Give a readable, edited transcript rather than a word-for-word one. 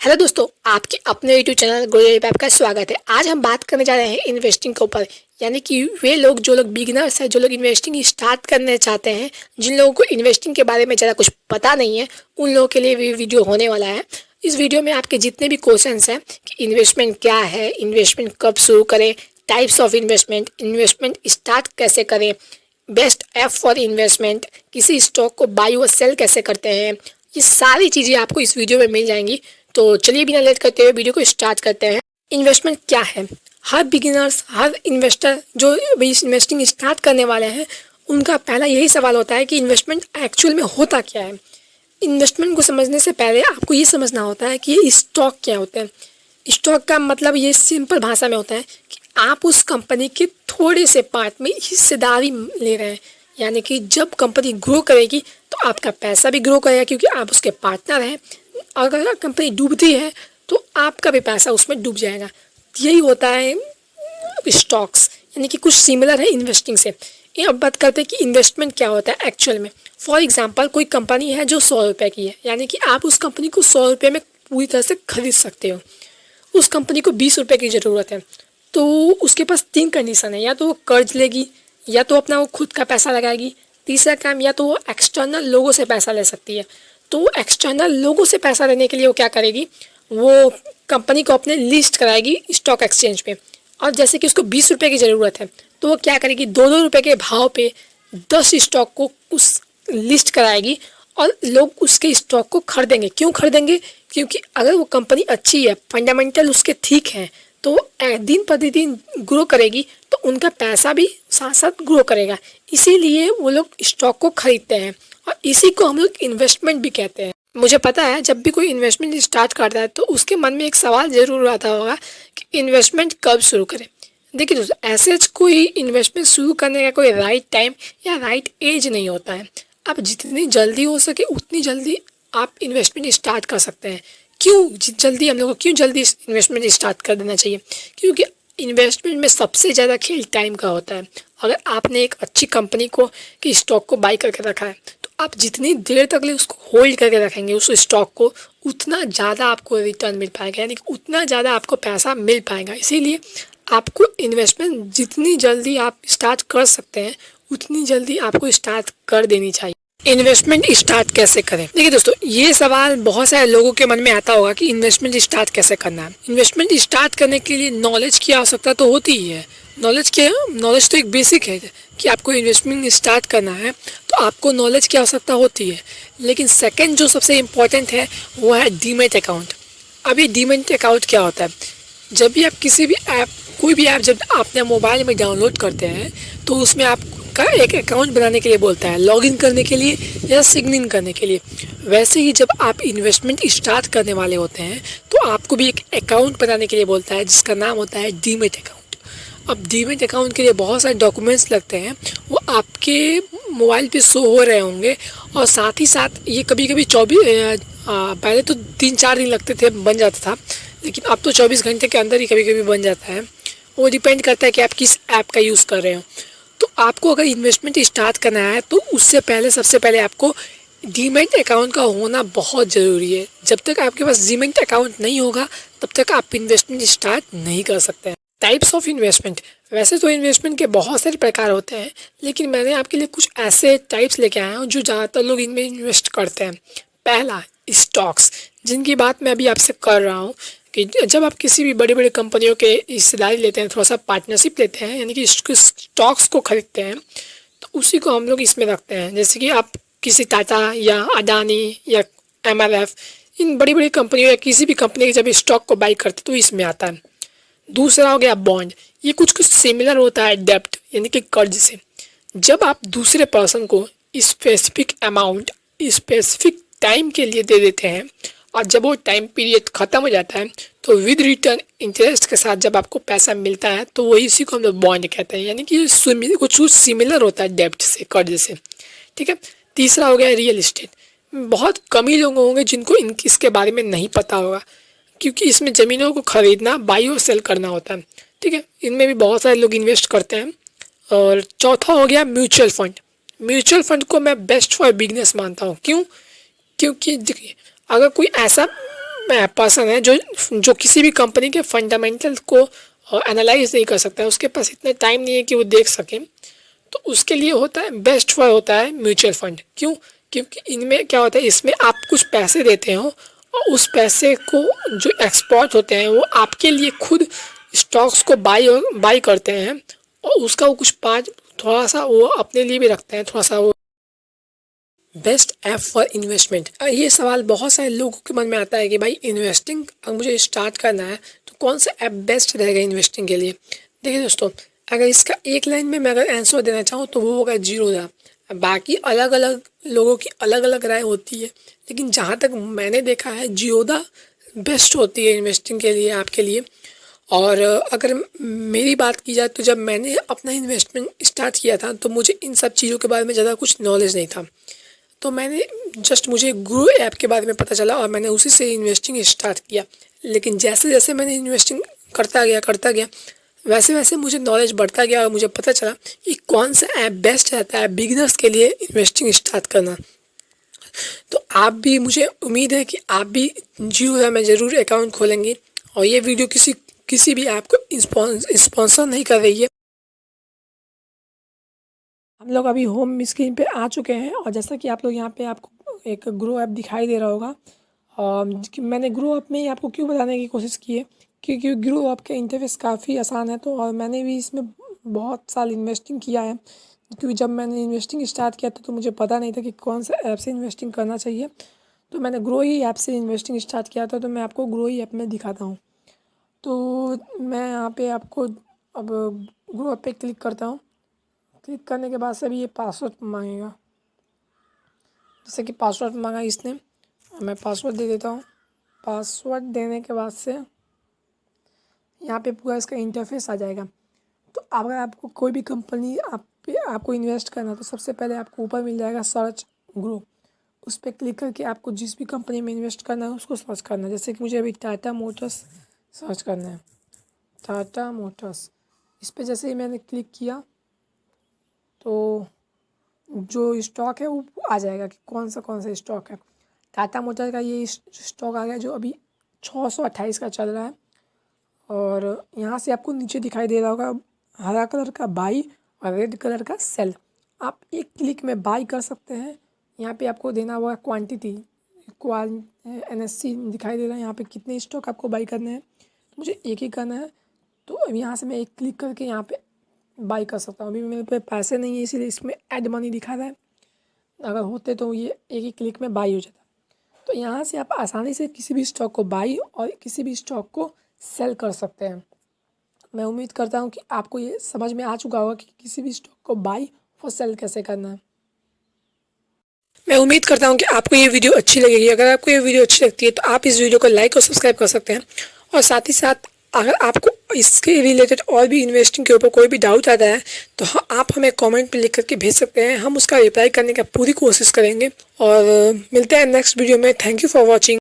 Hello दोस्तों, आपके अपने यूट्यूब चैनल ग्रो ऐप का स्वागत है। आज हम बात करने जा रहे हैं इन्वेस्टिंग के ऊपर, यानी कि वे लोग जो लोग बिगिनर्स हैं, जो लोग इन्वेस्टिंग स्टार्ट करने चाहते हैं, जिन लोगों को इन्वेस्टिंग के बारे में ज़्यादा कुछ पता नहीं है, उन लोगों के लिए भी वीडियो होने वाला है। इस वीडियो में आपके जितने भी क्वेश्चंस हैं कि इन्वेस्टमेंट क्या है, इन्वेस्टमेंट कब शुरू करें, types of investment, investment start कैसे करें, बेस्ट ऐप फॉर इन्वेस्टमेंट, किसी स्टॉक को बाई और सेल कैसे करते हैं, ये सारी चीज़ें आपको इस वीडियो में मिल जाएंगी। तो चलिए बिना लेट करते हुए वीडियो को स्टार्ट करते हैं। इन्वेस्टमेंट क्या है? हर बिगिनर्स, हर इन्वेस्टर जो भी इन्वेस्टिंग स्टार्ट करने वाले हैं, उनका पहला यही सवाल होता है कि इन्वेस्टमेंट एक्चुअल में होता क्या है। इन्वेस्टमेंट को समझने से पहले आपको ये समझना होता है कि ये स्टॉक क्या होते हैं। स्टॉक का मतलब ये सिंपल भाषा में होता है कि आप उस कंपनी के थोड़े से पार्ट में हिस्सेदारी ले रहे हैं, यानी कि जब कंपनी ग्रो करेगी तो आपका पैसा भी ग्रो करेगा क्योंकि आप उसके पार्टनर हैं। अगर कंपनी डूबती है तो आपका भी पैसा उसमें डूब जाएगा। यही होता है स्टॉक्स, यानी कि कुछ सिमिलर है इन्वेस्टिंग से। ये अब बात करते हैं कि इन्वेस्टमेंट क्या होता है एक्चुअल में। फॉर एग्जांपल, कोई कंपनी है जो 100 रुपये की है, यानी कि आप उस कंपनी को 100 रुपये में पूरी तरह से खरीद सकते हो। उस कंपनी को 20 रुपये की ज़रूरत है, तो उसके पास 3 कंडीशन है। या तो वो कर्ज लेगी, या तो अपना वो खुद का पैसा लगाएगी, तीसरा काम या तो वो एक्सटर्नल लोगों से पैसा ले सकती है। तो एक्सटर्नल लोगों से पैसा लेने के लिए वो क्या करेगी, वो कंपनी को अपने लिस्ट कराएगी स्टॉक एक्सचेंज पे। और जैसे कि उसको 20 रुपये की ज़रूरत है, तो वो क्या करेगी, 2-2 रुपये के भाव पे 10 स्टॉक को उस लिस्ट कराएगी और लोग उसके स्टॉक को खरीदेंगे। क्यों खरीदेंगे? क्योंकि अगर वो कंपनी अच्छी है, फंडामेंटल उसके ठीक हैं, तो दिन प्रतिदिन ग्रो करेगी, तो उनका पैसा भी साथ साथ ग्रो करेगा। इसीलिए वो लोग स्टॉक को खरीदते हैं और इसी को हम लोग इन्वेस्टमेंट भी कहते हैं। मुझे पता है जब भी कोई इन्वेस्टमेंट स्टार्ट करता है तो उसके मन में एक सवाल ज़रूर आता होगा कि इन्वेस्टमेंट कब शुरू करें। देखिए दोस्तों, ऐसे कोई इन्वेस्टमेंट शुरू करने का कोई राइट टाइम या राइट एज नहीं होता है। आप जितनी जल्दी हो सके उतनी जल्दी आप इन्वेस्टमेंट स्टार्ट कर सकते हैं। क्यों जल्दी, हम लोग को क्यों जल्दी इन्वेस्टमेंट स्टार्ट कर देना चाहिए? क्योंकि इन्वेस्टमेंट में सबसे ज़्यादा खेल टाइम का होता है। अगर आपने एक अच्छी कंपनी को कि स्टॉक को बाई करके रखा है, तो आप जितनी देर तक ले उसको होल्ड करके रखेंगे उस स्टॉक को, उतना ज़्यादा आपको रिटर्न मिल पाएगा, यानी कि उतना ज़्यादा आपको पैसा मिल पाएगा। इसीलिए आपको इन्वेस्टमेंट जितनी जल्दी आप स्टार्ट कर सकते हैं उतनी जल्दी आपको स्टार्ट कर देनी चाहिए। इन्वेस्टमेंट स्टार्ट कैसे करें? देखिए दोस्तों, ये सवाल बहुत सारे लोगों के मन में आता होगा कि इन्वेस्टमेंट स्टार्ट कैसे करना है। इन्वेस्टमेंट स्टार्ट करने के लिए नॉलेज की आवश्यकता तो होती ही है। नॉलेज क्या है? नॉलेज तो एक बेसिक है कि आपको इन्वेस्टमेंट स्टार्ट करना है तो आपको नॉलेज की आवश्यकता होती है। लेकिन सेकंड जो सबसे इम्पोर्टेंट है वो है डीमैट अकाउंट। अभी डीमैट अकाउंट क्या होता है? जब भी आप किसी भी ऐप, कोई भी ऐप जब अपने मोबाइल में डाउनलोड करते हैं तो उसमें आपका एक अकाउंट बनाने के लिए बोलता है, लॉगिन करने के लिए या साइन इन करने के लिए। वैसे ही जब आप इन्वेस्टमेंट स्टार्ट करने वाले होते हैं तो आपको भी एक अकाउंट बनाने के लिए बोलता है जिसका नाम होता है डीमैट अकाउंट। अब डीमैट अकाउंट के लिए बहुत सारे डॉक्यूमेंट्स लगते हैं, वो आपके मोबाइल पे शो हो रहे होंगे। और साथ ही साथ ये कभी कभी पहले तो 3-4 दिन लगते थे, बन जाता था, लेकिन अब तो 24 घंटे के अंदर ही कभी कभी बन जाता है। वो डिपेंड करता है कि आप किस ऐप का यूज़ कर रहे हो। तो आपको अगर इन्वेस्टमेंट स्टार्ट करना है तो उससे पहले सबसे पहले आपको डीमैट अकाउंट का होना बहुत ज़रूरी है। जब तक आपके पास डीमैट अकाउंट नहीं होगा तब तक आप इन्वेस्टमेंट स्टार्ट नहीं कर सकते हैं। टाइप्स ऑफ इन्वेस्टमेंट, वैसे तो इन्वेस्टमेंट के बहुत सारे प्रकार होते हैं, लेकिन मैंने आपके लिए कुछ ऐसे टाइप्स लेके आया हूँ जो ज़्यादातर लोग इनमें इन्वेस्ट करते हैं। पहला, स्टॉक्स, जिनकी बात मैं अभी आपसे कर रहा हूँ कि जब आप किसी भी बड़ी बड़ी कंपनियों के हिस्सेदारी लेते हैं, थोड़ा सा पार्टनरशिप लेते हैं, यानी कि स्टॉक्स को खरीदते हैं, तो उसी को हम लोग इसमें रखते हैं। जैसे कि आप किसी टाटा या अडानी या MRF, इन बड़ी बड़ी कंपनियों या किसी भी कंपनी के जब स्टॉक को बाई करते तो इसमें आता है। दूसरा हो गया बॉन्ड। ये कुछ सिमिलर होता है डेब्ट, यानी कि कर्ज से। जब आप दूसरे पर्सन को स्पेसिफिक अमाउंट स्पेसिफिक टाइम के लिए दे देते हैं और जब वो टाइम पीरियड ख़त्म हो जाता है तो विद रिटर्न इंटरेस्ट के साथ जब आपको पैसा मिलता है तो वही इसी को हम लोग बॉन्ड कहते हैं, यानी कि कुछ सिमिलर होता है डेब्ट से, कर्ज से। ठीक है। तीसरा हो गया रियल इस्टेट। बहुत कम ही लोग होंगे जिनको इसके बारे में नहीं पता होगा, क्योंकि इसमें ज़मीनों को ख़रीदना, बाई और सेल करना होता है। ठीक है, इनमें भी बहुत सारे लोग इन्वेस्ट करते हैं। और चौथा हो गया म्यूचुअल फंड। म्यूचुअल फंड को मैं बेस्ट फॉर बिजनेस मानता हूँ। क्यों? क्योंकि देखिए, अगर कोई ऐसा पर्सन है जो किसी भी कंपनी के फंडामेंटल को एनालाइज नहीं कर सकता है, उसके पास इतना टाइम नहीं है कि वो देख सके, तो उसके लिए होता है बेस्ट फॉर होता है म्यूचुअल फंड। क्यों? क्योंकि इनमें क्या होता है, इसमें आप कुछ पैसे देते हो और उस पैसे को जो एक्सपर्ट होते हैं वो आपके लिए खुद स्टॉक्स को बाई करते हैं और उसका वो कुछ पार्ट थोड़ा सा वो अपने लिए भी रखते हैं, थोड़ा सा वो। बेस्ट ऐप फॉर इन्वेस्टमेंट, ये सवाल बहुत सारे लोगों के मन में आता है कि भाई इन्वेस्टिंग अगर मुझे स्टार्ट करना है तो कौन सा ऐप बेस्ट रहेगा इन्वेस्टिंग के लिए। देखिए दोस्तों, अगर इसका एक लाइन में मैं अगर आंसर देना चाहूँ तो वो होगा जीरोधा। बाकी अलग अलग लोगों की अलग अलग राय होती है, लेकिन जहाँ तक मैंने देखा है जीरोधा बेस्ट होती है इन्वेस्टिंग के लिए, आपके लिए। और अगर मेरी बात की जाए तो जब मैंने अपना इन्वेस्टमेंट स्टार्ट किया था तो मुझे इन सब चीज़ों के बारे में ज़्यादा कुछ नॉलेज नहीं था, तो मैंने मुझे ग्रो ऐप के बारे में पता चला और मैंने उसी से इन्वेस्टिंग स्टार्ट किया। लेकिन जैसे जैसे मैंने इन्वेस्टिंग करता गया वैसे वैसे मुझे नॉलेज बढ़ता गया और मुझे पता चला कि कौन सा ऐप बेस्ट रहता है बिगिनर्स के लिए इन्वेस्टिंग स्टार्ट करना। तो आप भी, मुझे उम्मीद है कि आप भी जीरोधा में ज़रूर अकाउंट खोलेंगे। और ये वीडियो किसी भी ऐप को स्पॉन्सर नहीं कर रही है। हम लोग अभी होम स्क्रीन पे आ चुके हैं और जैसा कि आप लोग यहाँ पे आपको एक ग्रो ऐप दिखाई दे रहा होगा। और मैंने ग्रो ऐप में ही आपको क्यों बताने की कोशिश की है, क्योंकि ग्रो ऐप का इंटरफेस काफ़ी आसान है। तो और मैंने भी इसमें बहुत साल इन्वेस्टिंग किया है, क्योंकि जब मैंने इन्वेस्टिंग स्टार्ट किया था तो मुझे पता नहीं था कि कौन सा ऐप से इन्वेस्टिंग करना चाहिए। तो मैंने ग्रो ही ऐप से इन्वेस्टिंग स्टार्ट किया था, तो मैं आपको ग्रो ही ऐप में दिखाता हूँ। तो मैं यहाँ पे आपको अब ग्रो ऐप पे क्लिक करता हूँ। क्लिक करने के बाद से अभी ये पासवर्ड मांगेगा, जैसे कि पासवर्ड मांगा इसने, मैं पासवर्ड दे देता हूँ। पासवर्ड देने के बाद से यहाँ पे पूरा इसका इंटरफेस आ जाएगा। तो अगर आपको कोई भी कंपनी आपको इन्वेस्ट करना है तो सबसे पहले आपको ऊपर मिल जाएगा सर्च ग्रो, उस पर क्लिक करके आपको जिस भी कंपनी में इन्वेस्ट करना है उसको सर्च करना है। जैसे कि मुझे अभी टाटा मोटर्स सर्च करना है, टाटा मोटर्स। इस पर जैसे ही मैंने क्लिक किया तो जो स्टॉक है वो आ जाएगा कि कौन सा स्टॉक है। टाटा मोटर का ये स्टॉक आ गया जो अभी 628 का चल रहा है। और यहाँ से आपको नीचे दिखाई दे रहा होगा हरा कलर का बाई और रेड कलर का सेल। आप एक क्लिक में बाई कर सकते हैं। यहाँ पे आपको देना होगा क्वांटिटी, NSC दिखाई दे रहा है, यहाँ पे कितने स्टॉक आपको बाई करने हैं। तो मुझे एक ही करना है, तो अब यहाँ से मैं एक क्लिक करके यहाँ पे बाई कर सकता हूँ। अभी मेरे पे पैसे नहीं है इसीलिए इसमें ऐड मनी दिखा रहा है, अगर होते तो ये एक ही क्लिक में बाई हो जाता। तो यहाँ से आप आसानी से किसी भी स्टॉक को बाई और किसी भी स्टॉक को सेल कर सकते हैं। मैं उम्मीद करता हूँ कि आपको ये समझ में आ चुका होगा कि किसी भी स्टॉक को बाई और सेल कैसे करना है। मैं उम्मीद करता हूँ कि आपको ये वीडियो अच्छी लगेगी। अगर आपको ये वीडियो अच्छी लगती है तो आप इस वीडियो को लाइक और सब्सक्राइब कर सकते हैं। और साथ ही साथ अगर आपको इसके रिलेटेड और भी इन्वेस्टिंग के ऊपर कोई भी डाउट आता है तो हाँ, आप हमें कमेंट में लिख करके भेज सकते हैं। हम उसका रिप्लाई करने का पूरी कोशिश करेंगे। और मिलते हैं नेक्स्ट वीडियो में। Thank you for watching.